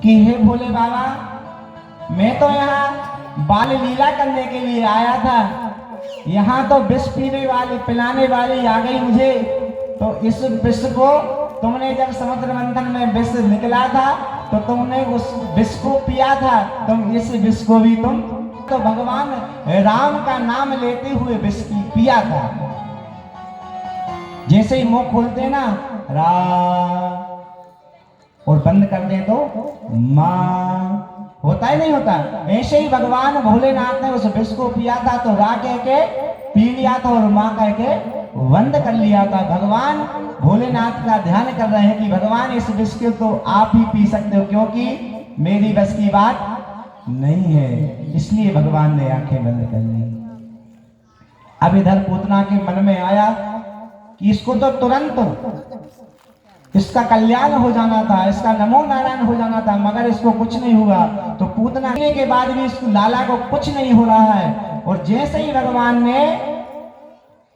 कि हे भोले बाबा, मैं तो यहाँ बाल लीला करने के लिए आया था, यहाँ तो विष पीने वाली पिलाने वाली आ गई मुझे। तो इस विष को तुमने जब समुद्र मंथन में विष निकला था तो तुमने उस विष को पिया था, तुम इस विष को भी तुम तो भगवान राम का नाम लेते हुए विष पिया था। जैसे ही मुंह खोलते ना राम और बंद कर दे तो मां, होता ही नहीं होता। ऐसे ही भगवान भोलेनाथ ने उस विष को पिया था तो रा कह के पी लिया था और मां कह के बंद कर लिया था। भगवान भोलेनाथ का ध्यान कर रहे हैं कि भगवान इस विष को तो आप ही पी सकते हो, क्योंकि मेरी बस की बात नहीं है, इसलिए भगवान ने आंखें बंद कर ली। अब इधर पूतना के मन में आया कि इसको तो तुरंत इसका कल्याण हो जाना था, इसका नमो नारायण हो जाना था, मगर इसको कुछ नहीं हुआ। तो पूतना के बाद भी इसको लाला को कुछ नहीं हो रहा है। और जैसे ही भगवान ने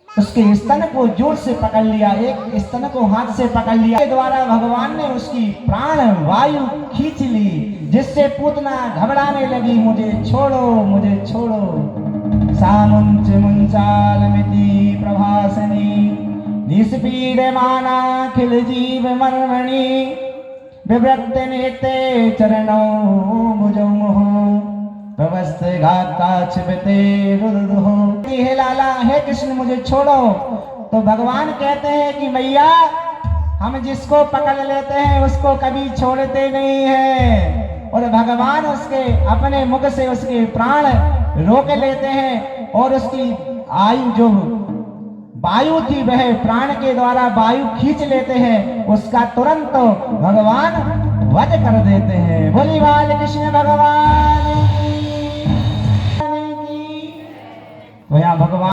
उसके स्तन को जोर से पकड़ लिया, एक स्तन को हाथ से पकड़ लिया, के द्वारा भगवान ने उसकी प्राण वायु खींच ली, जिससे पूतना घबराने लगी, मुझे छोड़ो मुझे छोड़ो। सामुंच मुंचालमिति प्रभासनी निष्पीडमानाखिल जीव मर्मणि विवृत्त नेते चरणों मुझो मोह प्रवस्थ घाता छिपते रुरुहो। हे लाला, हे कृष्ण मुझे छोड़ो। तो भगवान कहते हैं कि मैया, हम जिसको पकड़ लेते हैं उसको कभी छोड़ते नहीं है। और भगवान उसके अपने मुख से उसके प्राण रोक लेते हैं और उसकी आयु जो वायु थी वह प्राण के द्वारा वायु खींच लेते हैं, उसका तुरंत भगवान वध कर देते हैं। बोली बाल कृष्ण भगवान की। तो यहाँ भगवान